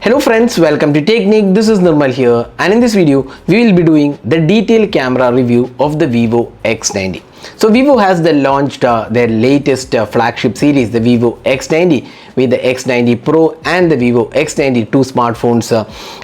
Hello friends, welcome to Technique. This is Nirmal here, and in this video we will be doing the detailed camera review of the Vivo X90. So Vivo has launched their latest flagship series, the Vivo X90, with the X90 Pro and the Vivo X90, two smartphones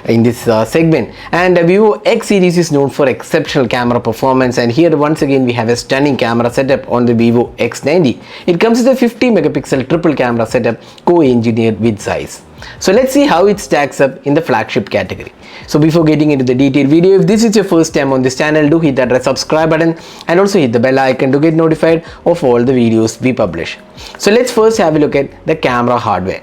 in this segment. And the Vivo X series is known for exceptional camera performance, and here once again we have a stunning camera setup on the Vivo X90. It comes with a 50 megapixel triple camera setup co-engineered with Zeiss. So let's see how it stacks up in the flagship category. So before getting into the detailed video, if this is your first time on this channel, do hit that red subscribe button and also hit the bell icon to get notified of all the videos we publish. So let's first have a look at the camera hardware.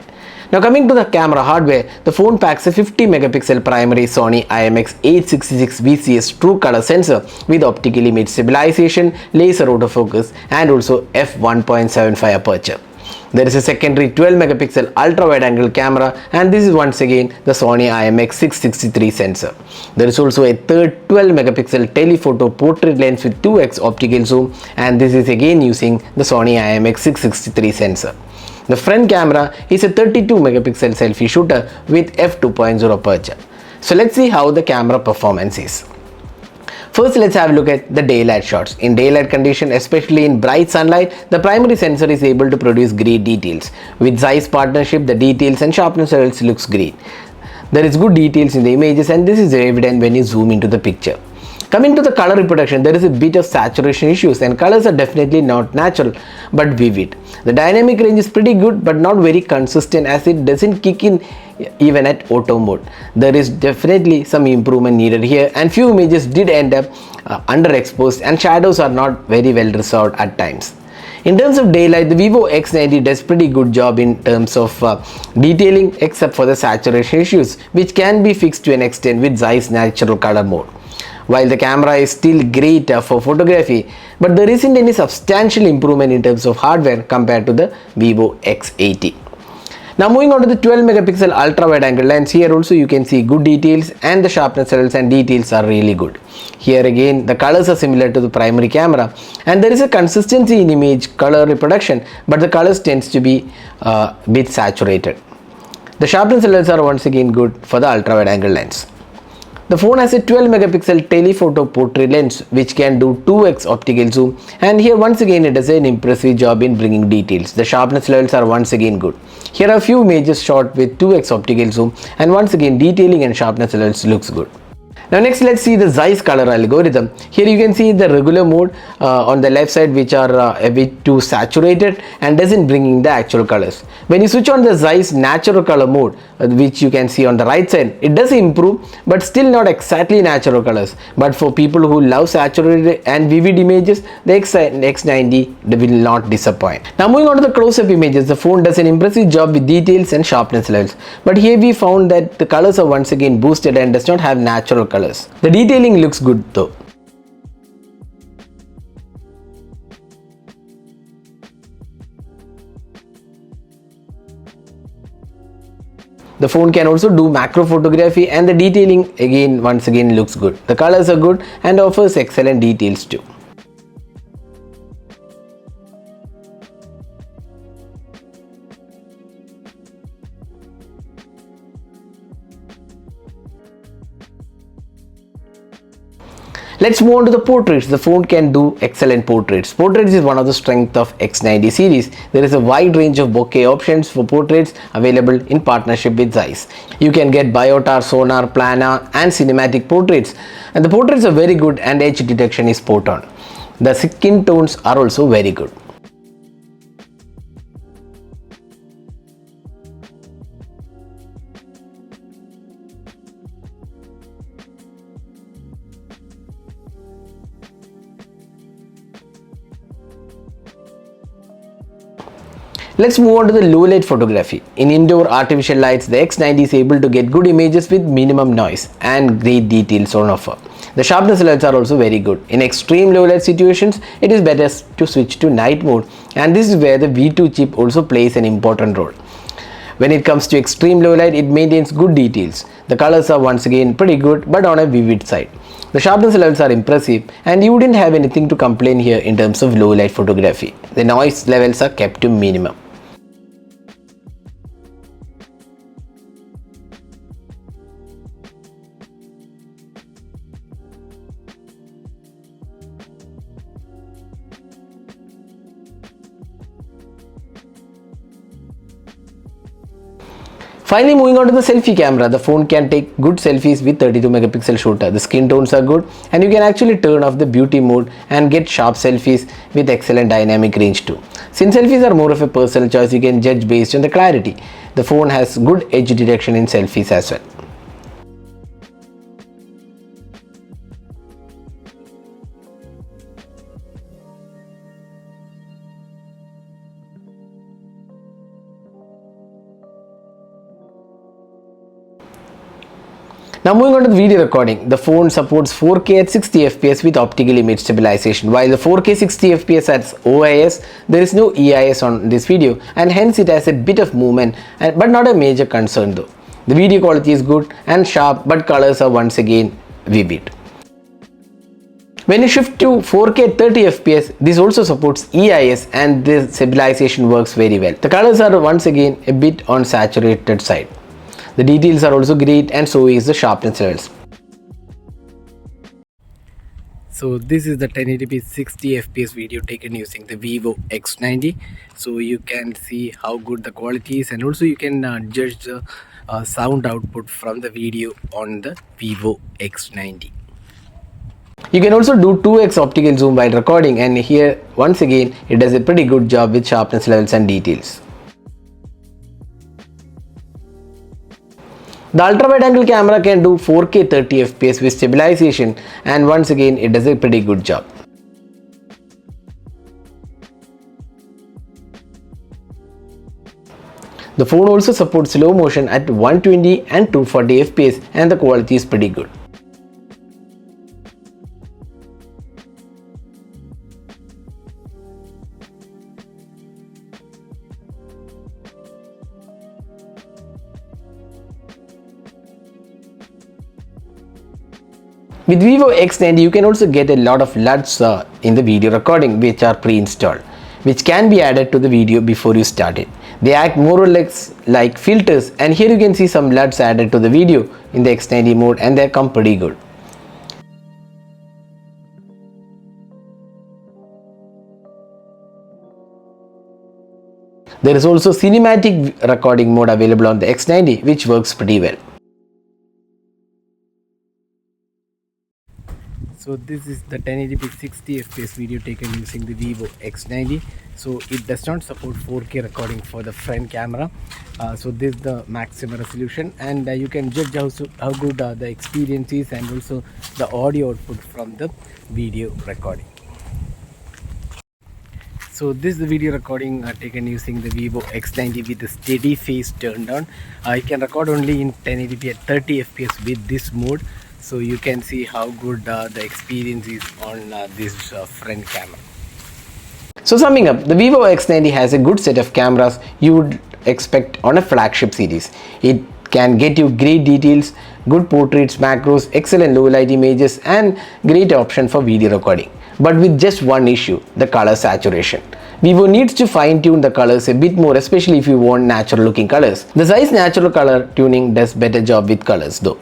Now coming to the camera hardware, the phone packs a 50 megapixel primary Sony IMX866 VCS true color sensor with optical image stabilization, laser autofocus and also f1.75 aperture. There is a secondary 12 megapixel ultra wide angle camera, and this is once again the Sony IMX663 sensor. There is also a third 12 megapixel telephoto portrait lens with 2x optical zoom, and this is again using the Sony IMX663 sensor. The front camera is a 32 megapixel selfie shooter with f2.0 aperture. So let's see how the camera performance is. First, let's have a look at the daylight shots. In daylight condition, especially in bright sunlight, the primary sensor is able to produce great details. With Zeiss partnership, the details and sharpness levels looks great. There is good details in the images, and this is evident when you zoom into the picture. Coming to the color reproduction, there is a bit of saturation issues and colors are definitely not natural but vivid. The dynamic range is pretty good but not very consistent, as it doesn't kick in even at auto mode. There is definitely some improvement needed here, and few images did end up underexposed and shadows are not very well resolved at times. In terms of daylight, the Vivo X90 does pretty good job in terms of detailing, except for the saturation issues, which can be fixed to an extent with Zeiss natural color mode. While the camera is still great for photography, but there isn't any substantial improvement in terms of hardware compared to the Vivo X80. Now moving on to the 12 megapixel ultra wide angle lens, here also you can see good details and the sharpness levels and details are really good. Here again the colors are similar to the primary camera, and there is a consistency in image color reproduction, but the colors tends to be a bit saturated. The sharpness levels are once again good for the ultra wide angle lens. The phone has a 12 megapixel telephoto portrait lens which can do 2x optical zoom, and here once again it does an impressive job in bringing details. The sharpness levels are once again good. Here are a few images shot with 2x optical zoom, and once again detailing and sharpness levels looks good. Now next let's see the Zeiss color algorithm. Here you can see the regular mode on the left side, which are a bit too saturated and doesn't bring in the actual colors. When you switch on the Zeiss natural color mode, which you can see on the right side, it does improve but still not exactly natural colors. But for people who love saturated and vivid images, the X90 will not disappoint. Now moving on to the close-up images, the phone does an impressive job with details and sharpness levels. But here we found that the colors are once again boosted and does not have natural colors. The detailing looks good though. The phone can also do macro photography, and the detailing again once again looks good. The colors are good and offers excellent details too. Let's move on to the portraits. The phone can do excellent portraits. Portraits is one of the strengths of X90 series. There is a wide range of bokeh options for portraits available in partnership with Zeiss. You can get biotar, sonar, planar and cinematic portraits, and the portraits are very good and edge detection is spot on. The skin tones are also very good. Let's move on to the low light photography. In indoor artificial lights, the X90 is able to get good images with minimum noise and great details on offer. The sharpness levels are also very good. In extreme low light situations, it is better to switch to night mode, and this is where the V2 chip also plays an important role. When it comes to extreme low light, it maintains good details. The colors are once again pretty good but on a vivid side. The sharpness levels are impressive, and you wouldn't have anything to complain here in terms of low light photography. The noise levels are kept to minimum. Finally, moving on to the selfie camera, the phone can take good selfies with 32 megapixel shooter. The skin tones are good and you can actually turn off the beauty mode and get sharp selfies with excellent dynamic range too. Since selfies are more of a personal choice, you can judge based on the clarity. The phone has good edge detection in selfies as well. Now moving on to the video recording, the phone supports 4K at 60 fps with optical image stabilization. While the 4K 60 fps has OIS, there is no EIS on this video and hence it has a bit of movement but not a major concern though. The video quality is good and sharp but colors are once again vivid. When you shift to 4K 30 fps, this also supports EIS and the stabilization works very well. The colors are once again a bit on saturated side. The details are also great and so is the sharpness levels. So this is the 1080p 60 fps video taken using the Vivo X90. So you can see how good the quality is and also you can judge the sound output from the video on the Vivo X90. You can also do 2x optical zoom while recording and here once again it does a pretty good job with sharpness levels and details. The ultra wide angle camera can do 4K 30 fps with stabilization and once again it does a pretty good job. The phone also supports slow motion at 120 and 240 fps and the quality is pretty good. With Vivo X90 you can also get a lot of LUTs in the video recording which are pre-installed, which can be added to the video before you start it. They act more or less like filters and here you can see some LUTs added to the video in the X90 mode and they come pretty good. There is also cinematic recording mode available on the X90 which works pretty well. So this is the 1080p 60 fps video taken using the Vivo X90. So it does not support 4K recording for the front camera. So this is the maximum resolution and you can judge how good the experience is and also the audio output from the video recording. So this is the video recording taken using the Vivo X90 with the steady phase turned on. You can record only in 1080p at 30 fps with this mode. So you can see how good the experience is on this front camera. So summing up, the Vivo X90 has a good set of cameras you would expect on a flagship series. It can get you great details, good portraits, macros, excellent low light images and great option for video recording. But with just one issue, the color saturation. Vivo needs to fine tune the colors a bit more, especially if you want natural looking colors. The Zeiss natural color tuning does better job with colors though.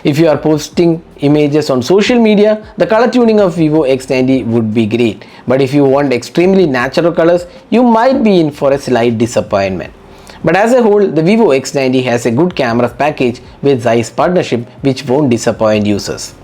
If you are posting images on social media, the color tuning of Vivo X90 would be great. But if you want extremely natural colors, you might be in for a slight disappointment. But as a whole, the Vivo X90 has a good camera package with Zeiss partnership which won't disappoint users.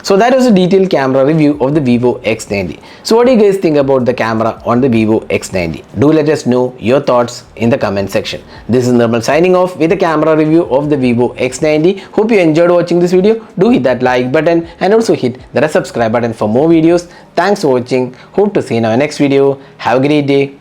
So that was a detailed camera review of the Vivo X90. So what do you guys think about the camera on the Vivo X90? Do let us know your thoughts in the comment section. This is Nirmal signing off with a camera review of the Vivo X90. Hope you enjoyed watching this video. Do hit that like button and also hit the subscribe button for more videos. Thanks for watching. Hope to see you in our next video. Have a great day.